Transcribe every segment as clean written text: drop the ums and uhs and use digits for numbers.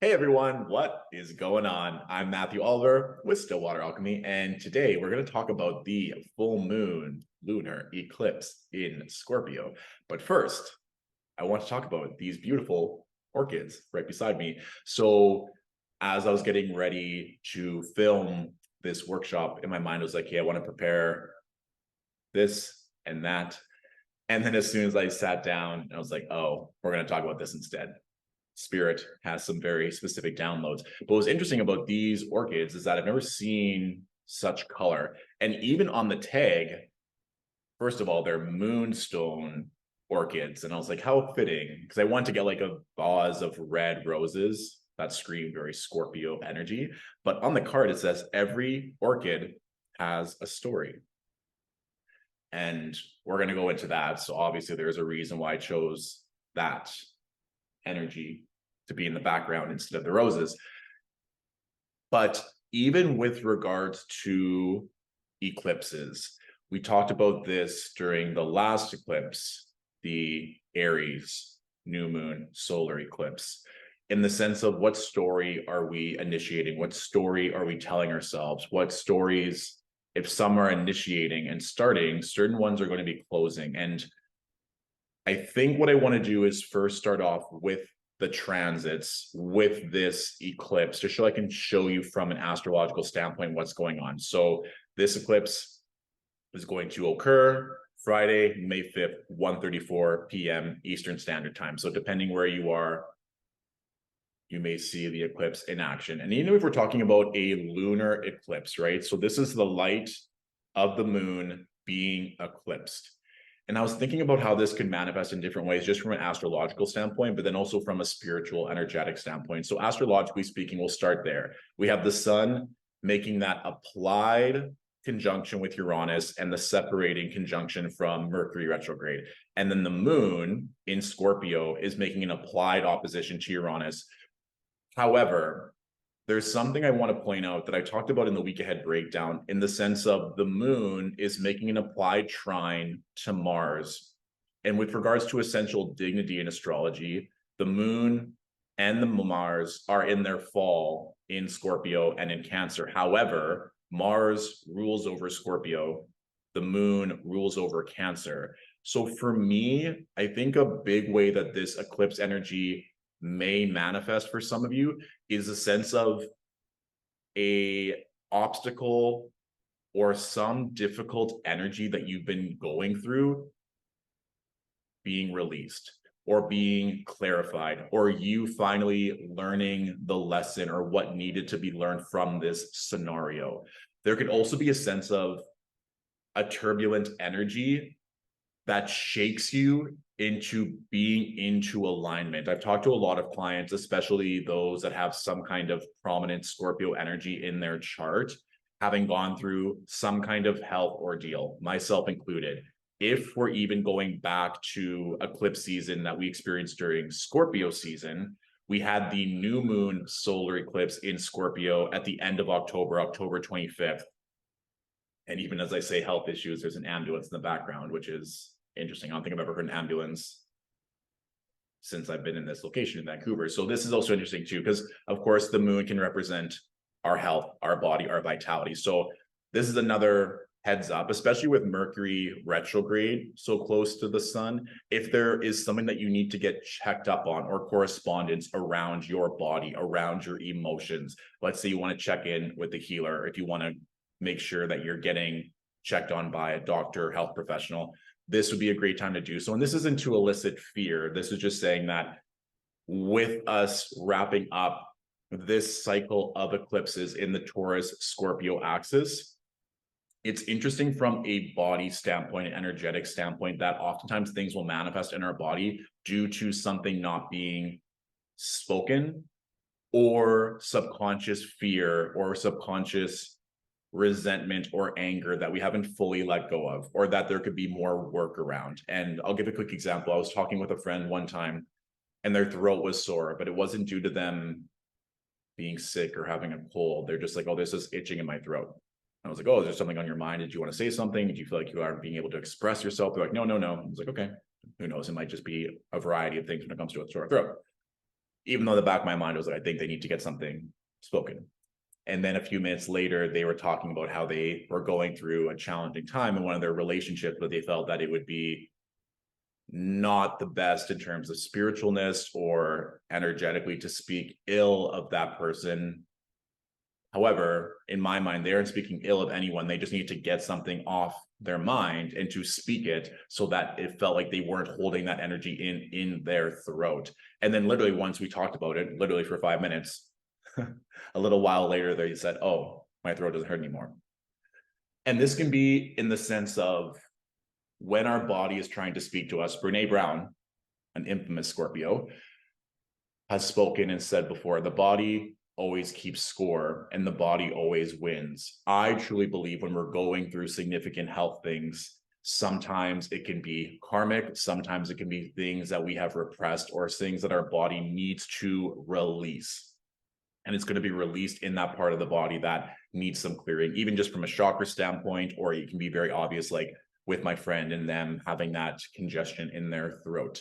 Hey everyone, what is going on? I'm Matthew Oliver with Stillwater Alchemy, and today we're going to talk about the full moon lunar eclipse in Scorpio. But first, I want to talk about these beautiful orchids right beside me. So, as I was getting ready to film this workshop, in my mind, I was like, hey, I want to prepare this and that. And then as soon as I sat down, I was like, oh, we're going to talk about this instead. Spirit has some very specific downloads. But what's interesting about these orchids is that I've never seen such color. And even on the tag, first of all, they're moonstone orchids. And I was like, how fitting. Because I want to get like a vase of red roses that scream very Scorpio energy. But on the card, it says every orchid has a story. And we're going to go into that. So obviously, there's a reason why I chose that energy to be in the background instead of the roses. But even with regards to eclipses, we talked about this during the last eclipse, the Aries new moon solar eclipse, in the sense of what story are we initiating? What story are we telling ourselves? What stories, if some are initiating and starting, certain ones are going to be closing. And I think what I want to do is first start off with the transits with this eclipse, just so I can show you from an astrological standpoint what's going on. So this eclipse is going to occur Friday, May 5th, 1:34 p.m. Eastern Standard Time. So depending where you are, you may see the eclipse in action. And even if we're talking about a lunar eclipse, right? So this is the light of the moon being eclipsed. And I was thinking about how this could manifest in different ways, just from an astrological standpoint, but then also from a spiritual, energetic standpoint. So astrologically speaking, we'll start there. We have the sun making that applied conjunction with Uranus and the separating conjunction from Mercury retrograde. And then the moon in Scorpio is making an applied opposition to Uranus. However, there's something I want to point out that I talked about in the week ahead breakdown, in the sense of the moon is making an applied trine to Mars. And with regards to essential dignity in astrology, the moon and the Mars are in their fall in Scorpio and in Cancer. However, Mars rules over Scorpio, the moon rules over Cancer. So for me, I think a big way that this eclipse energy may manifest for some of you is a sense of a obstacle or some difficult energy that you've been going through being released or being clarified, or you finally learning the lesson or what needed to be learned from this scenario. There could also be a sense of a turbulent energy that shakes you into being into alignment. I've talked to a lot of clients, especially those that have some kind of prominent Scorpio energy in their chart, having gone through some kind of health ordeal, myself included. If we're even going back to eclipse season that we experienced during Scorpio season, we had the new moon solar eclipse in Scorpio at the end of October, October 25th. And even as I say health issues, there's an ambulance in the background, which is interesting. I don't think I've ever heard an ambulance since I've been in this location in Vancouver. So this is also interesting too, because of course the moon can represent our health, our body, our vitality. So this is another heads up, especially with Mercury retrograde so close to the sun. If there is something that you need to get checked up on or correspondence around your body, around your emotions, let's say you want to check in with the healer, if you want to make sure that you're getting checked on by a doctor, health professional, this would be a great time to do so. And this isn't to elicit fear. This is just saying that with us wrapping up this cycle of eclipses in the Taurus Scorpio axis, it's interesting from a body standpoint, an energetic standpoint, that oftentimes things will manifest in our body due to something not being spoken, or subconscious fear or subconscious resentment or anger that we haven't fully let go of, or that there could be more work around. And I'll give a quick example. I was talking with a friend one time and their throat was sore, but it wasn't due to them being sick or having a cold. They're just like, oh, this is itching in my throat. I was like, oh, is there something on your mind? Did you want to say something? Did you feel like you aren't being able to express yourself? They're like, no. I was like, okay, who knows? It might just be a variety of things when it comes to a sore throat. even though in the back of my mind, I was like, I think they need to get something spoken. And then a few minutes later, they were talking about how they were going through a challenging time in one of their relationships, but they felt that it would be not the best in terms of spiritualness or energetically to speak ill of that person. However, in my mind, they aren't speaking ill of anyone. They just need to get something off their mind and to speak it so that it felt like they weren't holding that energy in their throat. And then literally once we talked about it, literally for 5 minutes, a little while later, they said, oh, my throat doesn't hurt anymore. And this can be in the sense of when our body is trying to speak to us. Brene Brown, an infamous Scorpio, has spoken and said before, the body always keeps score and the body always wins. I truly believe when we're going through significant health things, sometimes it can be karmic, sometimes it can be things that we have repressed or things that our body needs to release. And it's going to be released in that part of the body that needs some clearing, even just from a chakra standpoint, or it can be very obvious, like with my friend and them having that congestion in their throat.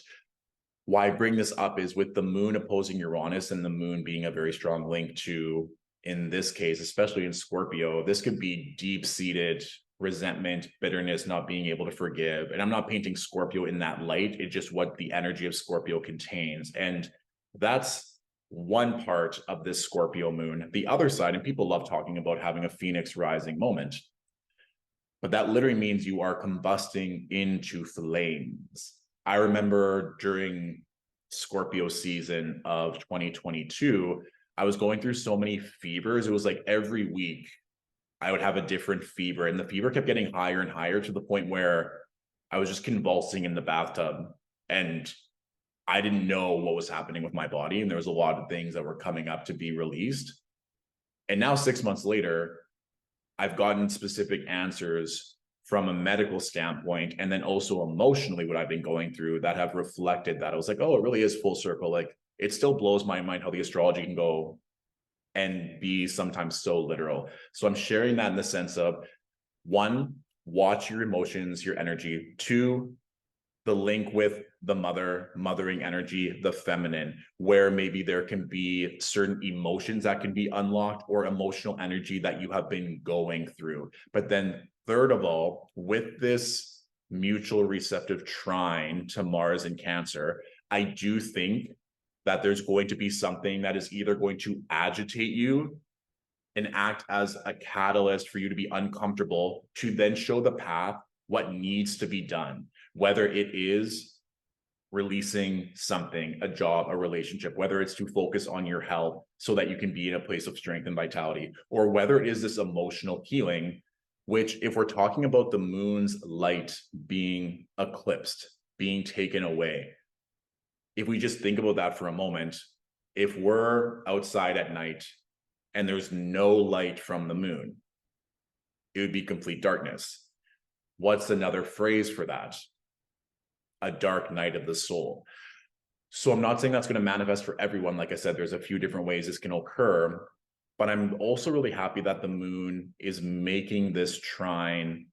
Why I bring this up is with the moon opposing Uranus and the moon being a very strong link to, in this case, especially in Scorpio, this could be deep-seated resentment, bitterness, not being able to forgive. And I'm not painting Scorpio in that light. It's just what the energy of Scorpio contains. And that's one part of this Scorpio moon. The other side, and people love talking about having a Phoenix rising moment, but that literally means you are combusting into flames. I remember during Scorpio season of 2022, I was going through so many fevers. It was like every week I would have a different fever, and the fever kept getting higher and higher to the point where I was just convulsing in the bathtub, and I didn't know what was happening with my body. And there was a lot of things that were coming up to be released. And now 6 months later, I've gotten specific answers from a medical standpoint, and then also emotionally what I've been going through that have reflected that. I was like, oh, it really is full circle. Like, it still blows my mind how the astrology can go and be sometimes so literal. So I'm sharing that in the sense of, one, watch your emotions, your energy. Two, the link with the mothering energy, the feminine, where maybe there can be certain emotions that can be unlocked or emotional energy that you have been going through. But then third of all, with this mutual receptive trine to Mars and Cancer, I do think that there's going to be something that is either going to agitate you and act as a catalyst for you to be uncomfortable, to then show the path what needs to be done, whether it is releasing something, a job, a relationship, whether it's to focus on your health so that you can be in a place of strength and vitality, or whether it is this emotional healing, which, if we're talking about the moon's light being eclipsed, being taken away, if we just think about that for a moment, if we're outside at night and there's no light from the moon, it would be complete darkness. What's another phrase for that? A dark night of the soul. So I'm not saying that's going to manifest for everyone. Like I said, there's a few different ways this can occur, but I'm also really happy that the moon is making this trine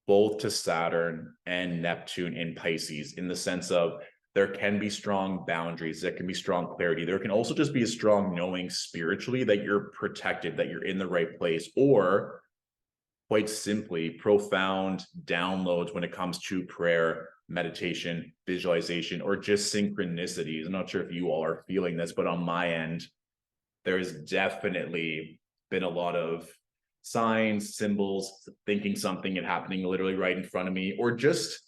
both to Saturn and Neptune in Pisces, in the sense of there can be strong boundaries, there can be strong clarity. There can also just be a strong knowing spiritually that you're protected, that you're in the right place, or quite simply profound downloads when it comes to prayer, meditation, visualization, or just synchronicities. I'm not sure if you all are feeling this, but on my end, there's definitely been a lot of signs, symbols, thinking something and happening literally right in front of me, or just,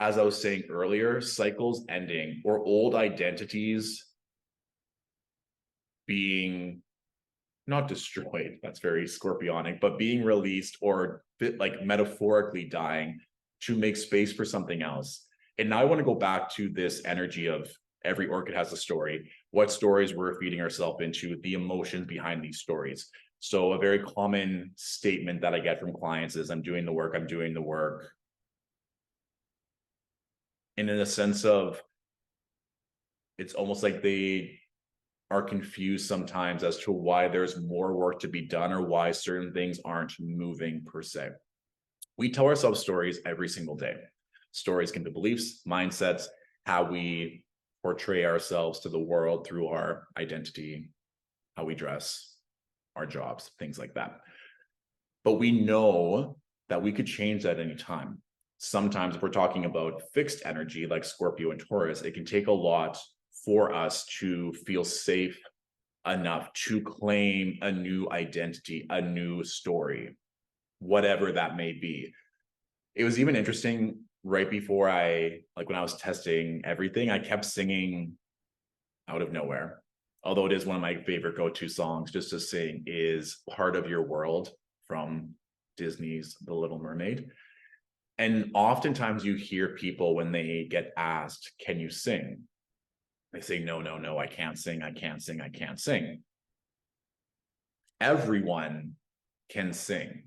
as I was saying earlier, cycles ending or old identities being not destroyed, that's very scorpionic, but being released, or like metaphorically dying to make space for something else. And now I want to go back to this energy of every orchid has a story. What stories we're feeding ourselves into, the emotions behind these stories. So a very common statement that I get from clients is, I'm doing the work, I'm doing the work. And in a sense of, it's almost like they are confused sometimes as to why there's more work to be done or why certain things aren't moving per se. We tell ourselves stories every single day. Stories can be beliefs, mindsets, how we portray ourselves to the world through our identity, how we dress, our jobs, things like that. But we know that we could change that anytime. Sometimes if we're talking about fixed energy like Scorpio and Taurus, it can take a lot for us to feel safe enough to claim a new identity, a new story, whatever that may be. It was even interesting right before when I was testing everything, I kept singing Out of Nowhere. Although it is one of my favorite go-to songs just to sing is Part of Your World from Disney's The Little Mermaid. And oftentimes you hear people when they get asked, can you sing? They say, no, no, no, I can't sing, I can't sing, I can't sing. Everyone can sing.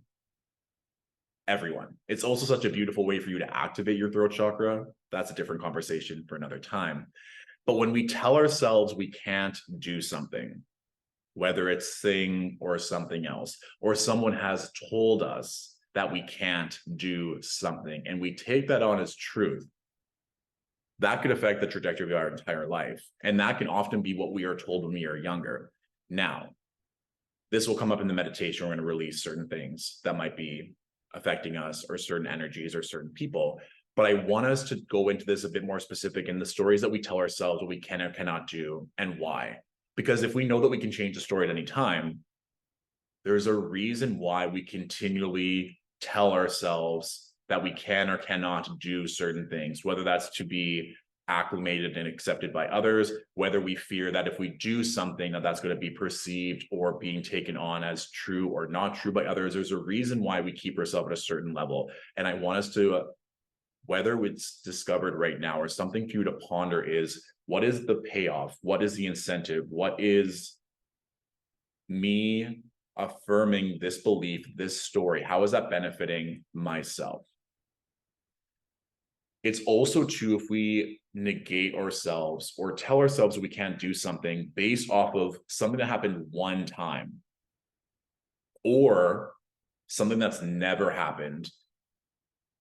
Everyone. It's also such a beautiful way for you to activate your throat chakra. That's a different conversation for another time. But when we tell ourselves we can't do something, whether it's sing or something else, or someone has told us that we can't do something, and we take that on as truth, that could affect the trajectory of our entire life. And that can often be what we are told when we are younger. Now, this will come up in the meditation. We're going to release certain things that might be affecting us, or certain energies, or certain people. But I want us to go into this a bit more specific in the stories that we tell ourselves what we can or cannot do and why. Because if we know that we can change the story at any time, there's a reason why we continually tell ourselves that we can or cannot do certain things, whether that's to be acclimated and accepted by others, whether we fear that if we do something that's going to be perceived or being taken on as true or not true by others. There's a reason why we keep ourselves at a certain level. And I want us to, whether it's discovered right now or something for you to ponder, is what is the payoff? What is the incentive? What is me affirming this belief, this story? How is that benefiting myself? It's also true if we negate ourselves or tell ourselves we can't do something based off of something that happened one time or something that's never happened,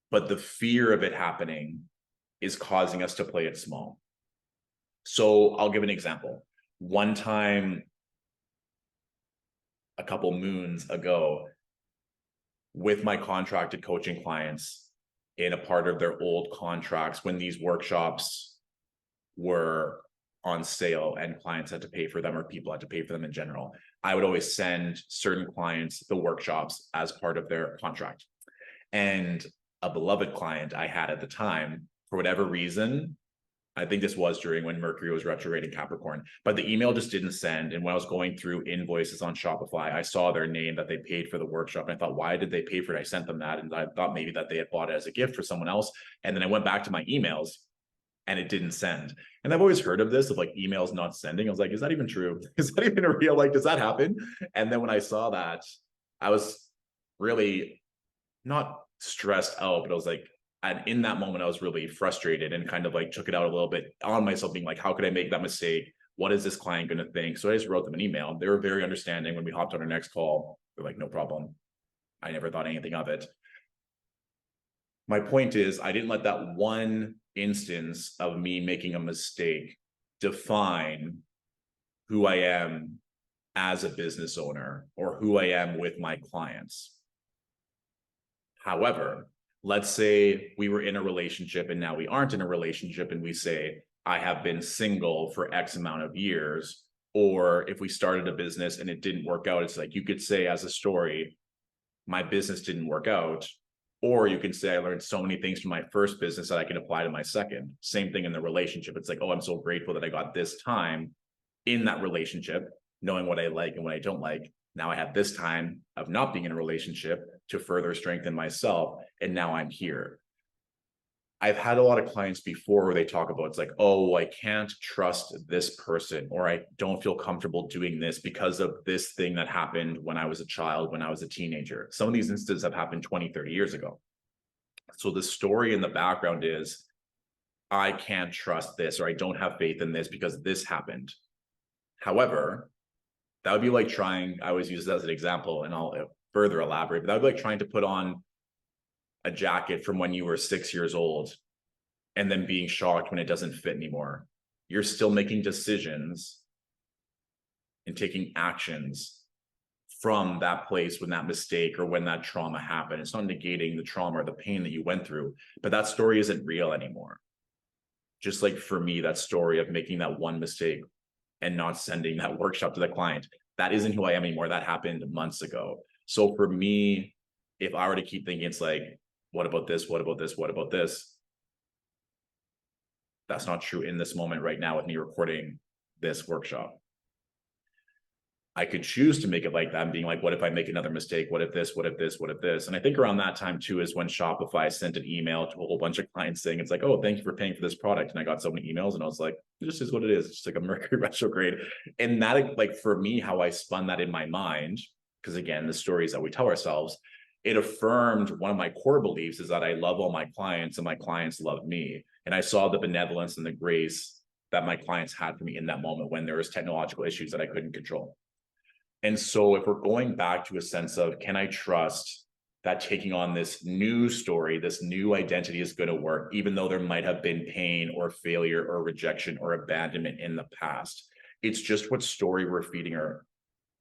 but the fear of it happening is causing us to play it small. So I'll give an example. One time, a couple moons ago, with my contracted coaching clients, in a part of their old contracts, when these workshops were on sale and clients had to pay for them, or people had to pay for them in general, I would always send certain clients the workshops as part of their contract. And a beloved client I had at the time, for whatever reason, I think this was during when Mercury was retrograde in Capricorn, but the email just didn't send. And when I was going through invoices on Shopify, I saw their name that they paid for the workshop. And I thought, why did they pay for it? I sent them that. And I thought maybe that they had bought it as a gift for someone else. And then I went back to my emails and it didn't send. And I've always heard of this, of like emails not sending. I was like, is that even true? Is that even real? Like, does that happen? And then when I saw that, I was really not stressed out, but I was like, and in that moment, I was really frustrated and kind of like took it out a little bit on myself, being like, how could I make that mistake? What is this client going to think? So I just wrote them an email. They were very understanding. When we hopped on our next call, they're like, no problem. I never thought anything of it. My point is, I didn't let that one instance of me making a mistake define who I am as a business owner or who I am with my clients. However, let's say we were in a relationship and now we aren't in a relationship, and we say, I have been single for X amount of years. Or if we started a business and it didn't work out, it's like, you could say as a story, my business didn't work out. Or you can say, I learned so many things from my first business that I can apply to my second. Same thing in the relationship. It's like, oh, I'm so grateful that I got this time in that relationship, knowing what I like and what I don't like. Now I have this time of not being in a relationship to further strengthen myself. And now I'm here. I've had a lot of clients before where they talk about, it's like, oh, I can't trust this person, or I don't feel comfortable doing this because of this thing that happened when I was a child, when I was a teenager. Some of these instances have happened 20, 30 years ago. So the story in the background is, I can't trust this, or I don't have faith in this because this happened. However, that would be like trying, I always use this as an example and I'll further elaborate, but that would be like trying to put on a jacket from when you were 6 years old and then being shocked when it doesn't fit anymore. you're still making decisions and taking actions from that place when that mistake or when that trauma happened. It's not negating the trauma or the pain that you went through, but that story isn't real anymore. Just like for me, that story of making that one mistake and not sending that workshop to the client, that isn't who I am anymore. That happened months ago. So for me, if I were to keep thinking, it's like, what about this? What about this? What about this? That's not true in this moment right now with me recording this workshop. I could choose to make it like that and being like, what if I make another mistake? What if this? What if this? What if this? And I think around that time too is when Shopify sent an email to a whole bunch of clients saying, it's like, oh, thank you for paying for this product. And I got so many emails and I was like, it just is what it is. It's just like a Mercury retrograde. And that, like, for me, how I spun that in my mind, because again, the stories that we tell ourselves, it affirmed one of my core beliefs is that I love all my clients and my clients love me. And I saw the benevolence and the grace that my clients had for me in that moment when there was technological issues that I couldn't control. And so if we're going back to a sense of, can I trust that taking on this new story, this new identity is going to work, even though there might have been pain or failure or rejection or abandonment in the past? It's just what story we're feeding our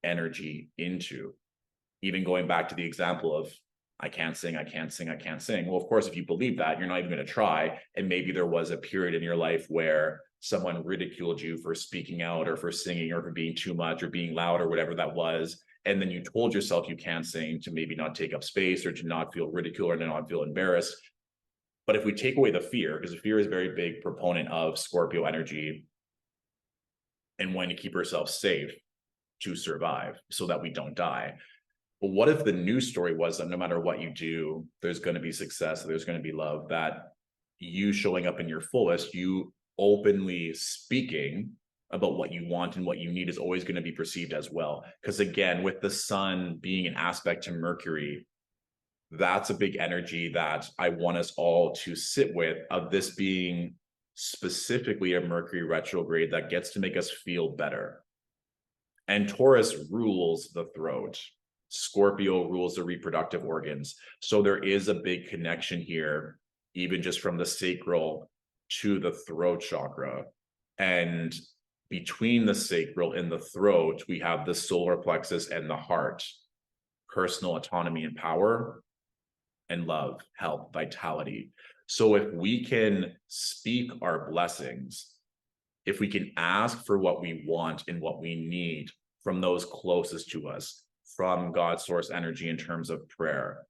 energy into. Even going back to the example of, I can't sing, I can't sing, I can't sing. Well, of course, if you believe that, you're not even going to try. And maybe there was a period in your life where someone ridiculed you for speaking out or for singing or for being too much or being loud or whatever that was. And then you told yourself you can't sing to maybe not take up space or to not feel ridiculed or to not feel embarrassed. But if we take away the fear, because the fear is a very big proponent of Scorpio energy and wanting to keep ourselves safe to survive so that we don't die. But what if the new story was that no matter what you do, there's going to be success, there's going to be love, that you showing up in your fullest, you openly speaking about what you want and what you need is always going to be perceived as well. Because again, with the sun being an aspect to Mercury, that's a big energy that I want us all to sit with, of this being specifically a Mercury retrograde that gets to make us feel better. And Taurus rules the throat. Scorpio rules the reproductive organs. So there is a big connection here, even just from the sacral to the throat chakra. And between the sacral and the throat, we have the solar plexus and the heart, personal autonomy and power, and love, health, vitality. So if we can speak our blessings, if we can ask for what we want and what we need from those closest to us, from God's source energy in terms of prayer,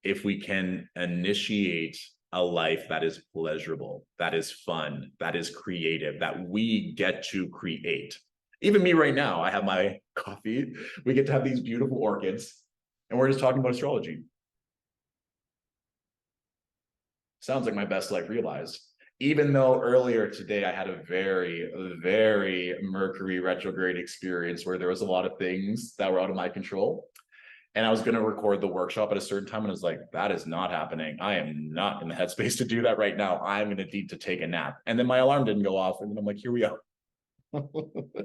if we can initiate a life that is pleasurable, that is fun, that is creative, that we get to create. Even me right now, I have my coffee. We get to have these beautiful orchids, and we're just talking about astrology. Sounds like my best life realized. Even though earlier today I had a very, very Mercury retrograde experience where there was a lot of things that were out of my control. And I was going to record the workshop at a certain time and I was like, that is not happening. I am not in the headspace to do that right now. I'm going to need to take a nap. And then my alarm didn't go off. And then I'm like, here we go.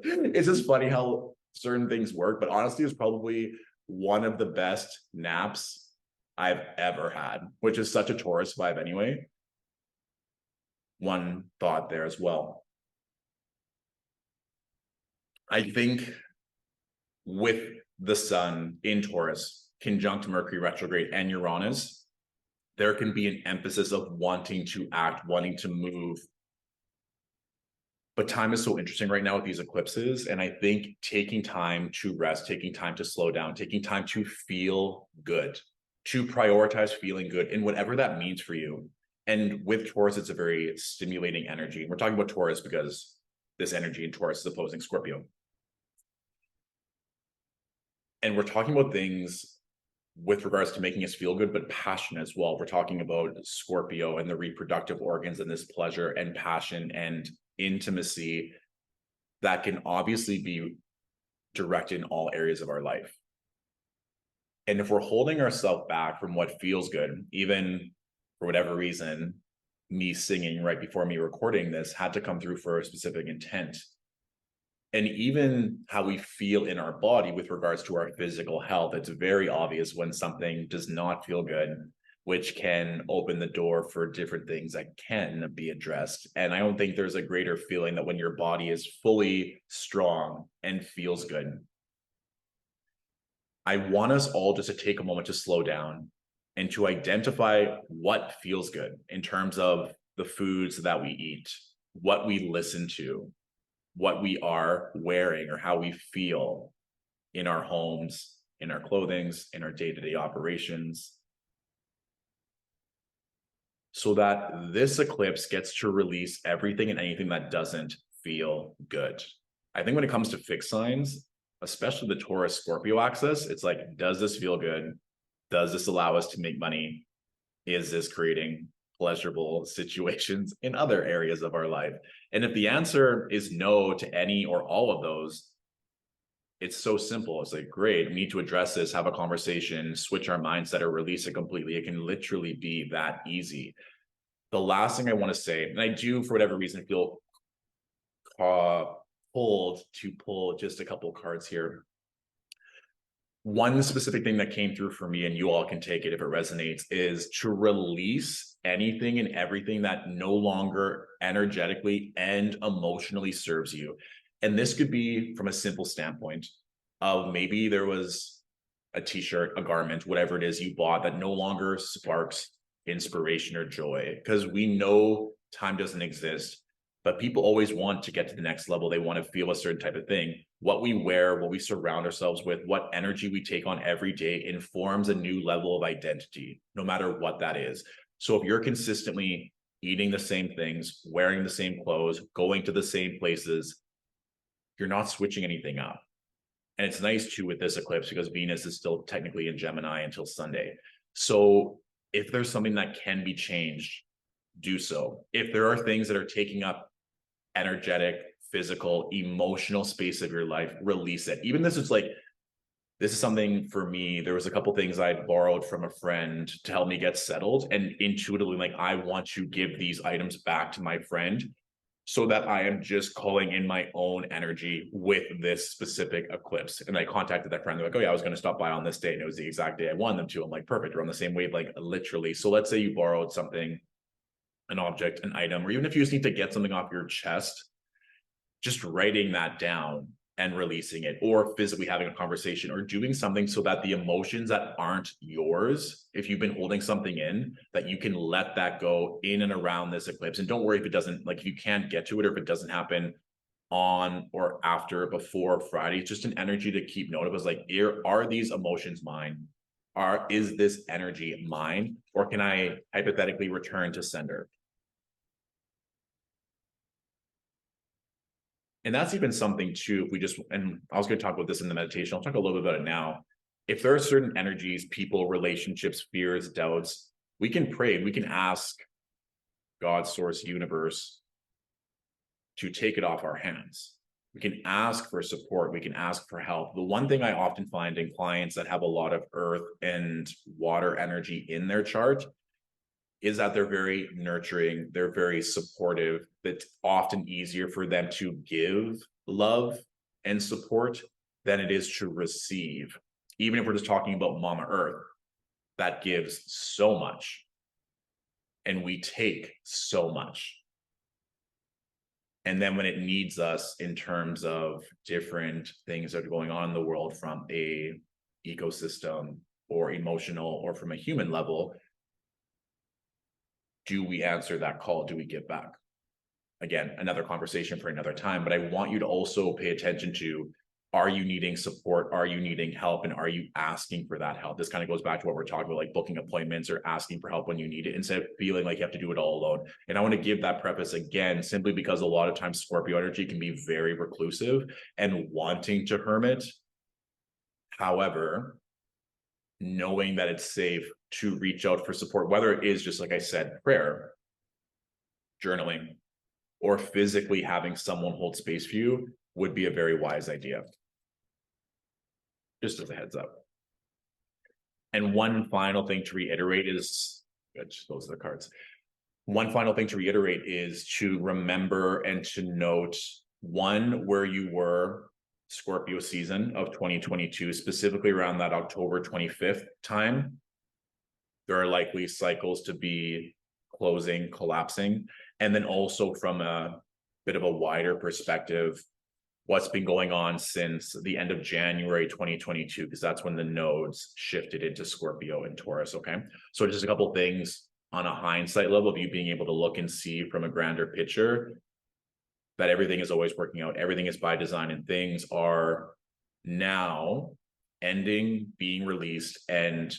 It's just funny how certain things work. But honestly, it's probably one of the best naps I've ever had, which is such a Taurus vibe anyway. One thought there as well. I think with the sun in Taurus, conjunct Mercury retrograde and Uranus, there can be an emphasis of wanting to act, wanting to move. But time is so interesting right now with these eclipses. And I think taking time to rest, taking time to slow down, taking time to feel good, to prioritize feeling good in whatever that means for you. And with Taurus, it's a very stimulating energy. We're talking about Taurus because this energy in Taurus is opposing Scorpio. And we're talking about things with regards to making us feel good, but passion as well. We're talking about Scorpio and the reproductive organs and this pleasure and passion and intimacy that can obviously be directed in all areas of our life. And if we're holding ourselves back from what feels good, even for whatever reason, me singing right before me recording this had to come through for a specific intent. And even how we feel in our body with regards to our physical health, it's very obvious when something does not feel good, which can open the door for different things that can be addressed. And I don't think there's a greater feeling that when your body is fully strong and feels good. I want us all just to take a moment to slow down and to identify what feels good in terms of the foods that we eat, what we listen to, what we are wearing, or how we feel in our homes, in our clothings, in our day-to-day operations, so that this eclipse gets to release everything and anything that doesn't feel good. I think when it comes to fixed signs, especially the Taurus Scorpio axis, it's like, does this feel good? Does this allow us to make money? Is this creating pleasurable situations in other areas of our life? And if the answer is no to any or all of those, it's so simple. It's like, great, we need to address this, have a conversation, switch our mindset, or release it completely. It can literally be that easy. The last thing I want to say, and I do, for whatever reason, feel pulled to pull just a couple cards here. One specific thing that came through for me, and you all can take it if it resonates, is to release anything and everything that no longer energetically and emotionally serves you. And this could be from a simple standpoint of maybe there was a t-shirt, a garment, whatever it is you bought that no longer sparks inspiration or joy, because we know time doesn't exist, but people always want to get to the next level. They want to feel a certain type of thing. What we wear, what we surround ourselves with, what energy we take on every day informs a new level of identity, no matter what that is. So if you're consistently eating the same things, wearing the same clothes, going to the same places, you're not switching anything up. And it's nice too with this eclipse because Venus is still technically in Gemini until Sunday. So if there's something that can be changed, do so. If there are things that are taking up energetic, physical, emotional space of your life, release it. Even this is something for me. There was a couple things I'd borrowed from a friend to help me get settled, and intuitively, like, I want to give these items back to my friend so that I am just calling in my own energy with this specific eclipse. And I contacted that friend. They're like, oh yeah, I was going to stop by on this day. And it was the exact day I wanted them to. I'm like, perfect. We're on the same wave, like literally. So let's say you borrowed something, an object, an item, or even if you just need to get something off your chest, just writing that down and releasing it, or physically having a conversation or doing something so that the emotions that aren't yours, if you've been holding something in, that you can let that go in and around this eclipse. And don't worry if it doesn't, like, if you can't get to it or if it doesn't happen on or after, before Friday. It's just an energy to keep note of. Is like, are these emotions mine? Is this energy mine? Or can I hypothetically return to sender? And that's even something too, if we just, and I was going to talk about this in the meditation, I'll talk a little bit about it now. If there are certain energies, people, relationships, fears, doubts, we can pray, we can ask God, source, universe to take it off our hands. We can ask for support. We can ask for help. The one thing I often find in clients that have a lot of earth and water energy in their chart is that they're very nurturing, they're very supportive. It's often easier for them to give love and support than it is to receive. Even if we're just talking about Mama Earth, that gives so much, and we take so much. And then when it needs us in terms of different things that are going on in the world from a ecosystem or emotional or from a human level, do we answer that call? Do we give back? Again, another conversation for another time, but I want you to also pay attention to, are you needing support? Are you needing help? And are you asking for that help? This kind of goes back to what we're talking about, like booking appointments or asking for help when you need it, instead of feeling like you have to do it all alone. And I want to give that preface again, simply because a lot of times Scorpio energy can be very reclusive and wanting to hermit. However, knowing that it's safe to reach out for support, whether it is just, like I said, prayer, journaling, or physically having someone hold space for you, would be a very wise idea. Just as a heads up. And one final thing to reiterate is, those are the cards. One final thing to reiterate is to remember and to note, one, where you were Scorpio season of 2022, specifically around that October 25th time. there are likely cycles to be closing, collapsing. And then also from a bit of a wider perspective, what's been going on since the end of January 2022, because that's when the nodes shifted into Scorpio and Taurus, okay? So just a couple of things on a hindsight level of you being able to look and see from a grander picture that everything is always working out, everything is by design, and things are now ending, being released, and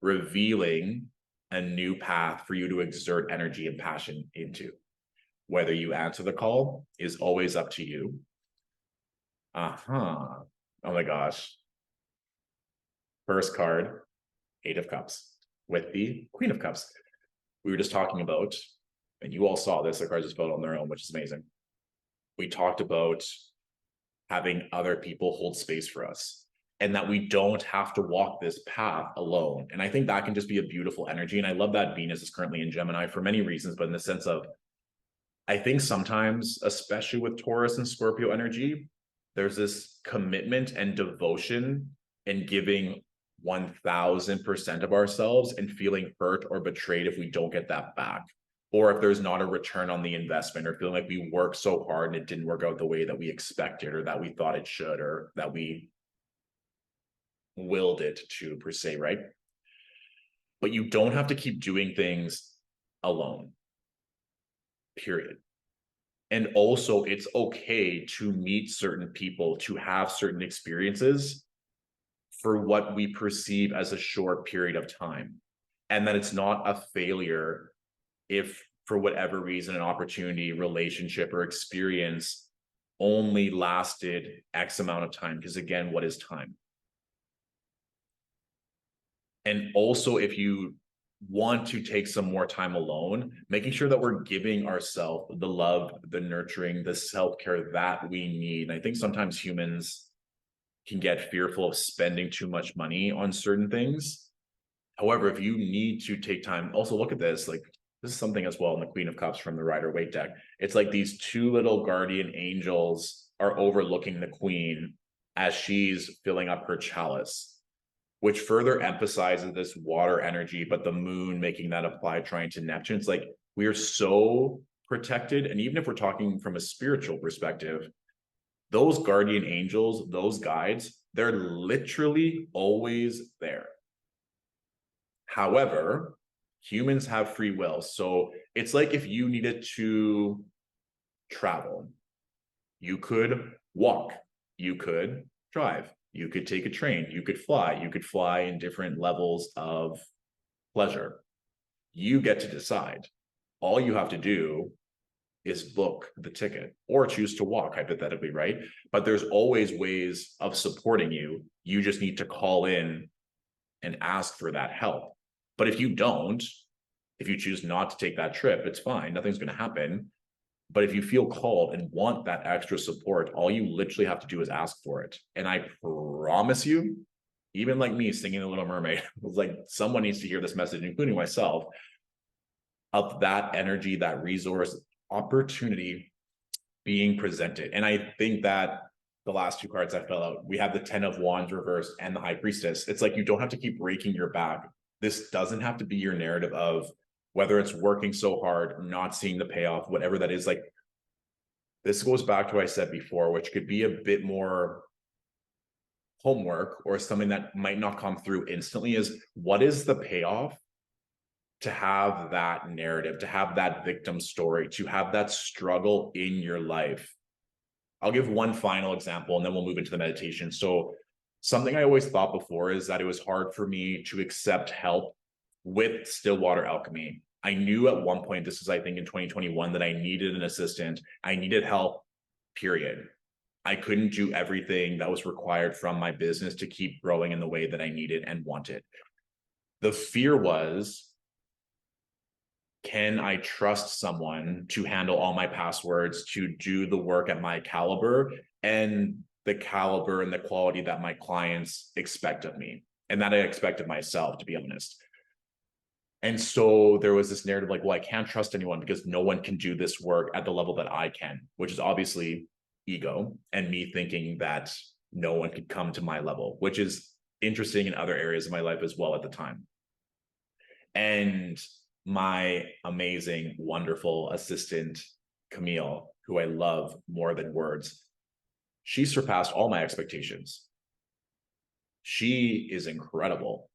revealing a new path for you to exert energy and passion into. Whether you answer the call is always up to you. Oh my gosh. First card, 8 of Cups with the Queen of Cups. We were just talking about, and you all saw this, the cards just fell on their own, which is amazing. We talked about having other people hold space for us and that we don't have to walk this path alone. And I think that can just be a beautiful energy. And I love that Venus is currently in Gemini for many reasons, but in the sense of, I think sometimes, especially with Taurus and Scorpio energy, there's this commitment and devotion in giving 1000% of ourselves and feeling hurt or betrayed if we don't get that back, or if there's not a return on the investment, or feeling like we worked so hard and it didn't work out the way that we expected or that we thought it should, or that we willed it to, per se, right? But you don't have to keep doing things alone, period. And also, it's okay to meet certain people, to have certain experiences for what we perceive as a short period of time. And that it's not a failure if, for whatever reason, an opportunity, relationship, or experience only lasted X amount of time. Because again, what is time? And also, if you want to take some more time alone, making sure that we're giving ourselves the love, the nurturing, the self-care that we need. And I think sometimes humans can get fearful of spending too much money on certain things. However, if you need to take time, also look at this, like this is something as well in the Queen of Cups from the Rider-Waite deck. It's like these two little guardian angels are overlooking the Queen as she's filling up her chalice, which further emphasizes this water energy, but the moon making that apply trying to Neptune. It's like we are so protected. And even if we're talking from a spiritual perspective, those guardian angels, those guides, they're literally always there. However, humans have free will. So it's like if you needed to travel, you could walk, you could drive, you could take a train, you could fly in different levels of pleasure. You get to decide. All you have to do is book the ticket or choose to walk, hypothetically, right? But there's always ways of supporting you. You just need to call in and ask for that help. But if you don't, if you choose not to take that trip, it's fine. Nothing's going to happen. But if you feel called and want that extra support, all you literally have to do is ask for it. And I promise you, even like me singing The Little Mermaid, was like, someone needs to hear this message, including myself, of that energy, that resource, opportunity being presented. And I think that the last two cards I fell out, we have the 10 of Wands reversed and the High Priestess. It's like you don't have to keep breaking your back. This doesn't have to be your narrative of whether it's working so hard, not seeing the payoff, whatever that is. Like, this goes back to what I said before, which could be a bit more homework or something that might not come through instantly, is what is the payoff to have that narrative, to have that victim story, to have that struggle in your life. I'll give one final example and then we'll move into the meditation. So something I always thought before is that it was hard for me to accept help with Stillwater Alchemy. I knew at one point, this was, I think, in 2021, that I needed an assistant. I needed help, period. I couldn't do everything that was required from my business to keep growing in the way that I needed and wanted. The fear was, can I trust someone to handle all my passwords, to do the work at my caliber and the caliber and the quality that my clients expect of me and that I expect of myself, to be honest. And so there was this narrative like, well, I can't trust anyone because no one can do this work at the level that I can, which is obviously ego and me thinking that no one could come to my level, which is interesting in other areas of my life as well at the time. And my amazing, wonderful assistant, Camille, who I love more than words, she surpassed all my expectations. She is incredible.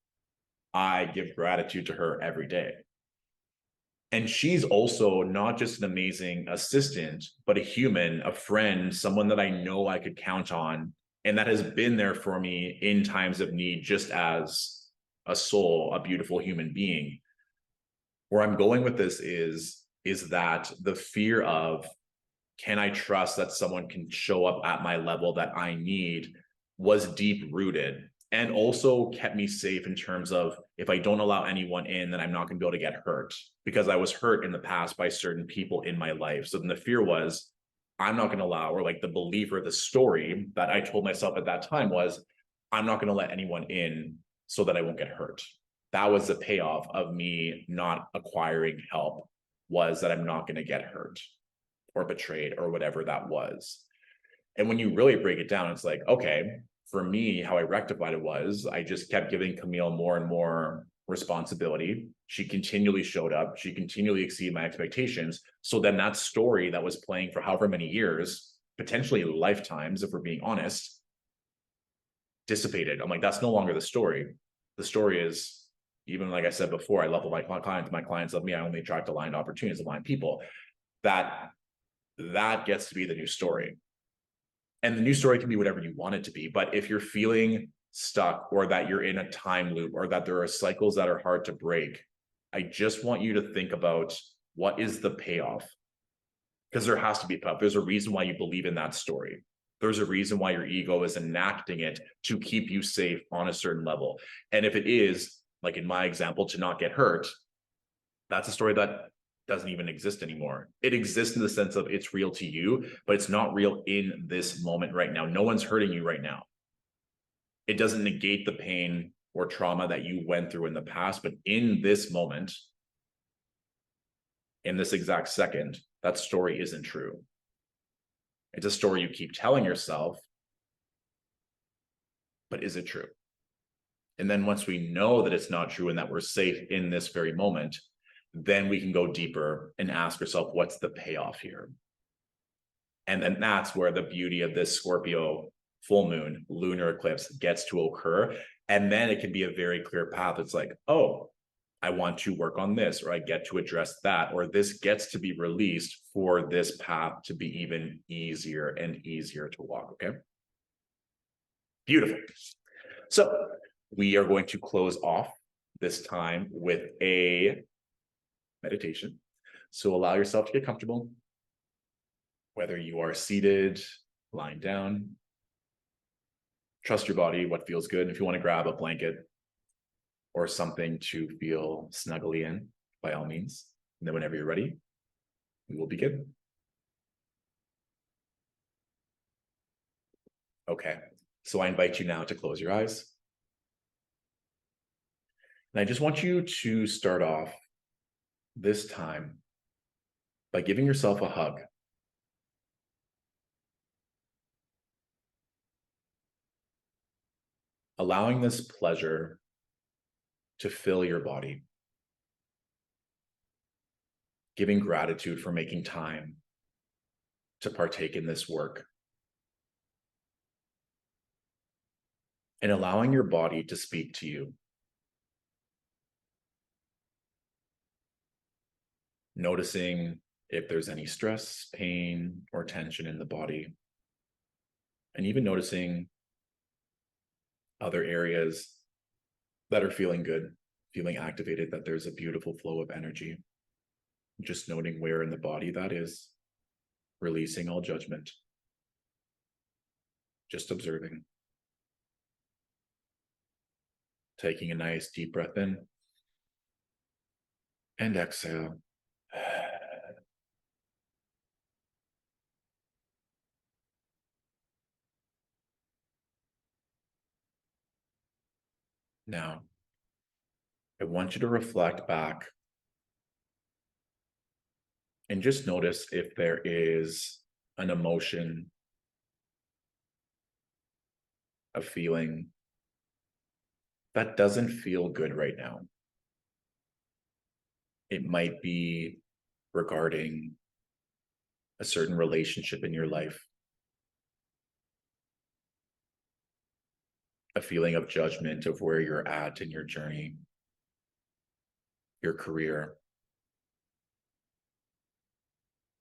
I give gratitude to her every day. And she's also not just an amazing assistant, but a human, a friend, someone that I know I could count on, and that has been there for me in times of need, just as a soul, a beautiful human being. Where I'm going with this is that the fear of, can I trust that someone can show up at my level that I need, was deep rooted, and also kept me safe in terms of, if I don't allow anyone in, then I'm not going to be able to get hurt, because I was hurt in the past by certain people in my life. So then the fear was, I'm not going to allow, or like the belief or the story that I told myself at that time was, I'm not going to let anyone in so that I won't get hurt. That was the payoff of me not acquiring help, was that I'm not going to get hurt or betrayed or whatever that was. And when you really break it down, it's like, okay, for me, how I rectified it was, I just kept giving Camille more and more responsibility. She continually showed up. She continually exceeded my expectations. So then that story that was playing for however many years, potentially lifetimes, if we're being honest, dissipated. I'm like, that's no longer the story. The story is, even like I said before, I love my clients. My clients love me. I only attract aligned opportunities, aligned people. That gets to be the new story. And the new story can be whatever you want it to be. But if you're feeling stuck, or that you're in a time loop, or that there are cycles that are hard to break, I just want you to think about, what is the payoff? Because there has to be a payoff. There's a reason why you believe in that story. There's a reason why your ego is enacting it to keep you safe on a certain level. And if it is, like in my example, to not get hurt, that's a story that doesn't even exist anymore. It exists in the sense of, it's real to you, but it's not real in this moment right now. No one's hurting you right now. It doesn't negate the pain or trauma that you went through in the past, but in this moment, in this exact second, that story isn't true. It's a story you keep telling yourself, but is it true? And then once we know that it's not true and that we're safe in this very moment, then we can go deeper and ask ourselves, what's the payoff here? And then that's where the beauty of this Scorpio full moon, lunar eclipse gets to occur. And then it can be a very clear path. It's like, oh, I want to work on this, or I get to address that, or this gets to be released for this path to be even easier and easier to walk. Okay. Beautiful. So we are going to close off this time with a meditation. So allow yourself to get comfortable, whether you are seated, lying down. Trust your body, what feels good. If you want to grab a blanket or something to feel snugly in, by all means. And then whenever you're ready, we will begin. Okay, so I invite you now to close your eyes. And I just want you to start off this time by giving yourself a hug. Allowing this pleasure to fill your body. Giving gratitude for making time to partake in this work. And allowing your body to speak to you. Noticing if there's any stress, pain, or tension in the body. And even noticing other areas that are feeling good, feeling activated, that there's a beautiful flow of energy. Just noting where in the body that is, releasing all judgment. Just observing. Taking a nice deep breath in and exhale. Now, I want you to reflect back and just notice if there is an emotion, a feeling that doesn't feel good right now. It might be regarding a certain relationship in your life, a feeling of judgment of where you're at in your journey, your career,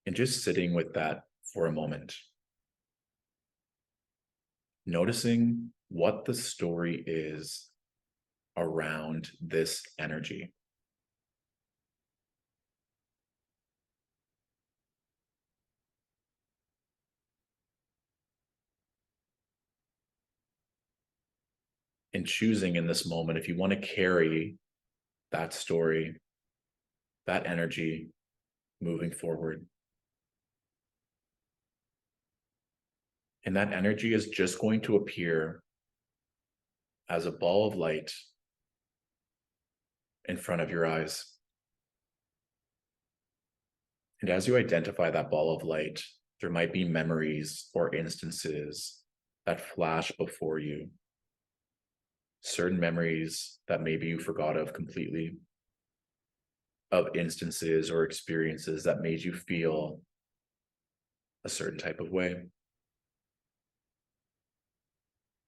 and just sitting with that for a moment, noticing what the story is around this energy. And choosing in this moment, if you want to carry that story, that energy moving forward. And that energy is just going to appear as a ball of light in front of your eyes. And as you identify that ball of light, there might be memories or instances that flash before you. Certain memories that maybe you forgot of completely, of instances or experiences that made you feel a certain type of way,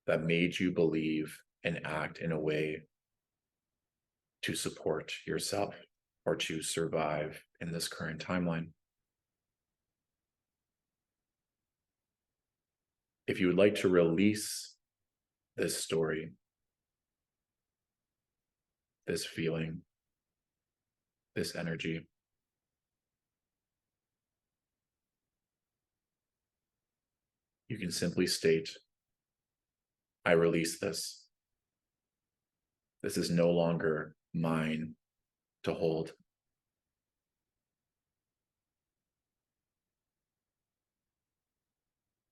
that made you believe and act in a way to support yourself or to survive in this current timeline. If you would like to release this story, this feeling, this energy, you can simply state, I release this. This is no longer mine to hold.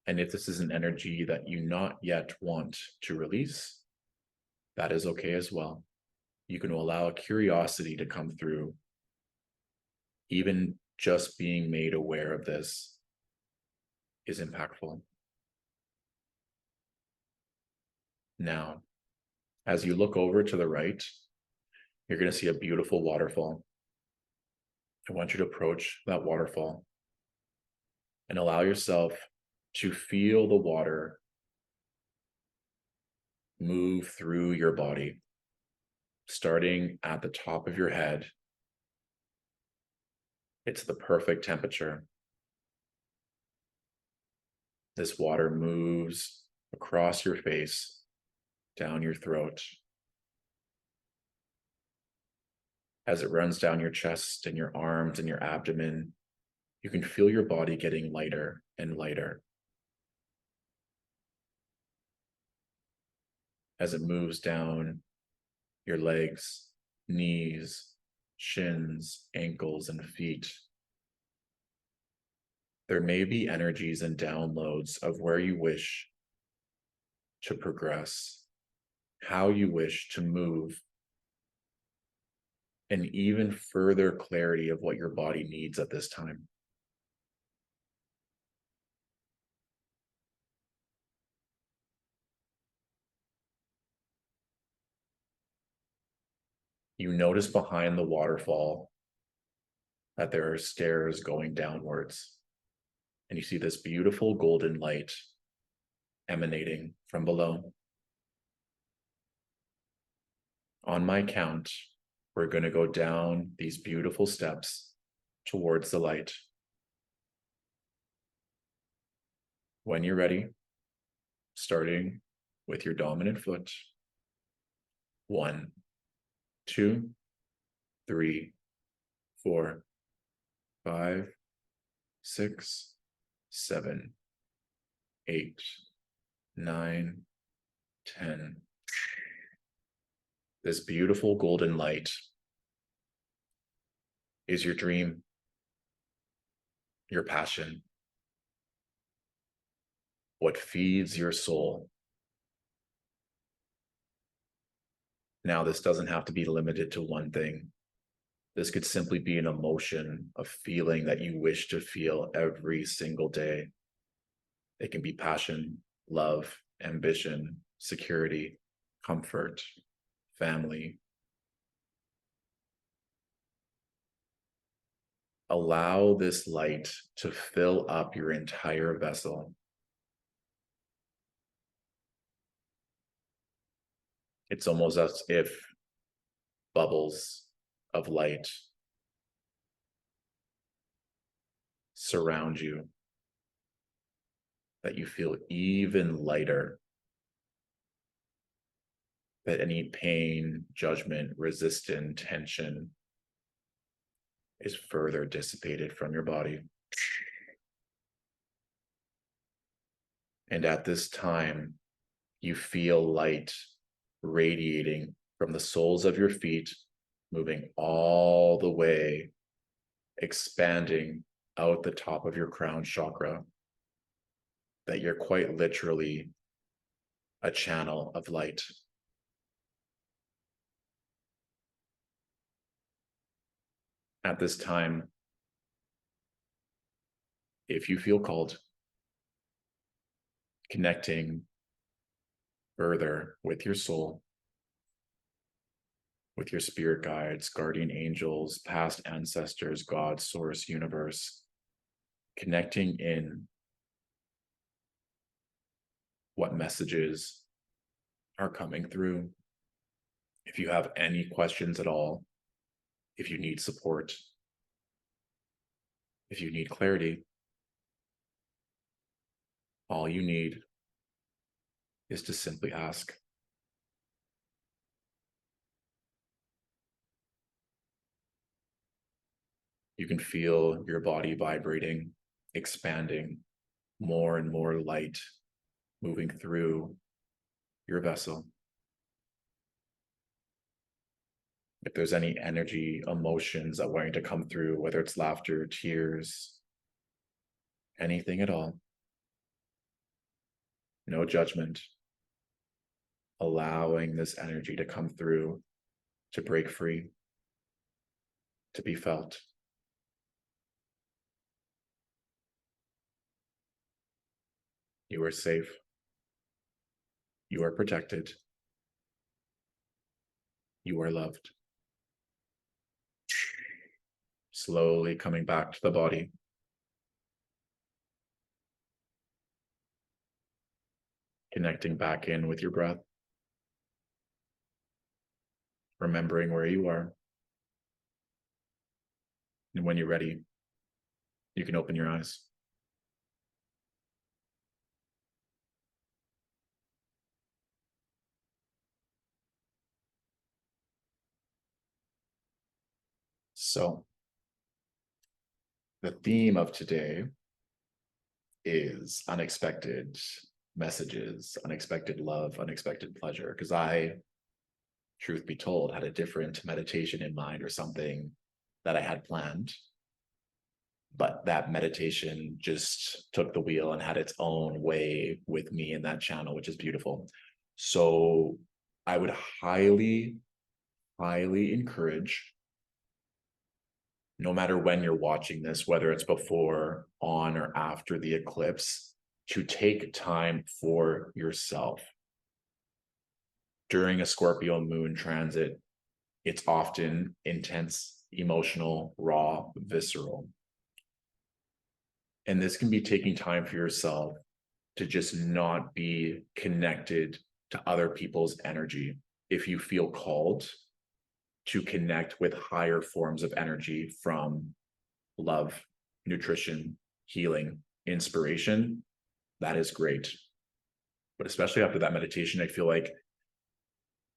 And if this is an energy that you not yet want to release, that is okay as well. You can allow a curiosity to come through. Even just being made aware of this is impactful. Now, as you look over to the right, you're going to see a beautiful waterfall. I want you to approach that waterfall and allow yourself to feel the water move through your body, starting at the top of your head. It's the perfect temperature. This water moves across your face, down your throat. As it runs down your chest and your arms and your abdomen, you can feel your body getting lighter and lighter. As it moves down your legs, knees, shins, ankles, and feet, there may be energies and downloads of where you wish to progress, how you wish to move, and even further clarity of what your body needs at this time. You notice behind the waterfall that there are stairs going downwards, and you see this beautiful golden light emanating from below. On my count, we're going to go down these beautiful steps towards the light. When you're ready, starting with your dominant foot. 1, 2, 3, 4, 5, 6, 7, 8, 9, 10. This beautiful golden light is your dream, your passion, what feeds your soul. Now, this doesn't have to be limited to one thing. This could simply be an emotion, a feeling that you wish to feel every single day. It can be passion, love, ambition, security, comfort, family. Allow this light to fill up your entire vessel. It's almost as if bubbles of light surround you, that you feel even lighter, that any pain, judgment, resistance, tension is further dissipated from your body. And at this time, you feel light radiating from the soles of your feet, moving all the way, expanding out the top of your crown chakra, that you're quite literally a channel of light. At this time, if you feel called, connecting further with your soul, with your spirit guides, guardian angels, past ancestors, God, source, universe, connecting in what messages are coming through. If you have any questions at all, if you need support, if you need clarity, all you need is to simply ask. You can feel your body vibrating, expanding, more and more light moving through your vessel. If there's any energy, emotions that want to come through, whether it's laughter, tears, anything at all, no judgment, allowing this energy to come through, to break free, to be felt. You are safe. You are protected. You are loved. Slowly coming back to the body. Connecting back in with your breath. Remembering where you are. And when you're ready, you can open your eyes. So, the theme of today is unexpected messages, unexpected love, unexpected pleasure. Because I, truth be told, had a different meditation in mind or something that I had planned. But that meditation just took the wheel and had its own way with me in that channel, which is beautiful. So I would highly, highly encourage, no matter when you're watching this, whether it's before, on, or after the eclipse, to take time for yourself. During a Scorpio moon transit, it's often intense, emotional, raw, visceral. And this can be taking time for yourself to just not be connected to other people's energy. If you feel called to connect with higher forms of energy from love, nutrition, healing, inspiration, that is great. But especially after that meditation, I feel like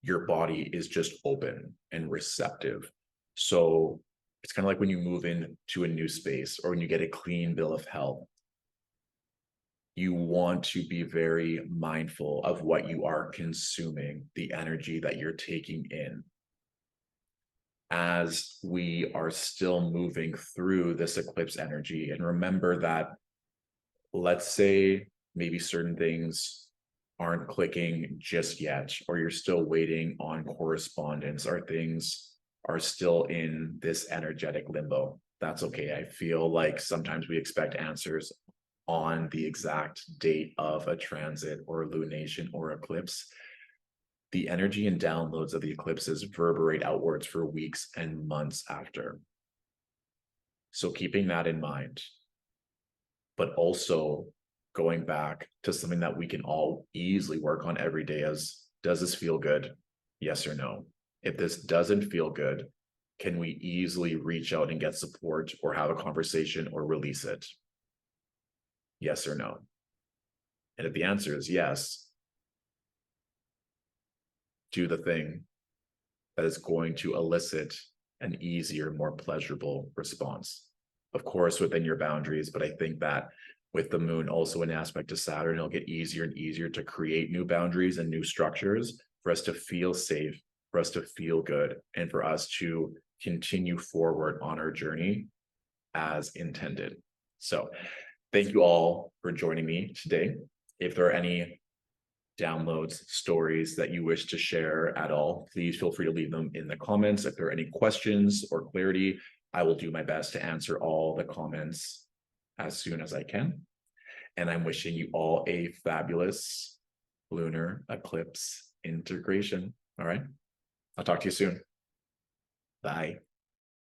your body is just open and receptive. So it's kind of like when you move into a new space or when you get a clean bill of health, you want to be very mindful of what you are consuming, the energy that you're taking in. As we are still moving through this eclipse energy, and remember that, let's say maybe certain things aren't clicking just yet, or you're still waiting on correspondence, or things are still in this energetic limbo. That's okay. I feel like sometimes we expect answers on the exact date of a transit or lunation or eclipse. The energy and downloads of the eclipses reverberate outwards for weeks and months after. So keeping that in mind, but also going back to something that we can all easily work on every day is, does this feel good? Yes or no? If this doesn't feel good, can we easily reach out and get support or have a conversation or release it? Yes or no? And if the answer is yes, do the thing that is going to elicit an easier, more pleasurable response. Of course, within your boundaries, but I think that with the moon also an aspect of Saturn, it'll get easier and easier to create new boundaries and new structures for us to feel safe, for us to feel good, and for us to continue forward on our journey as intended. So thank you all for joining me today. If there are any downloads, stories that you wish to share at all, please feel free to leave them in the comments. If there are any questions or clarity, I will do my best to answer all the comments as soon as I can. And I'm wishing you all a fabulous lunar eclipse integration. All right. I'll talk to you soon. Bye.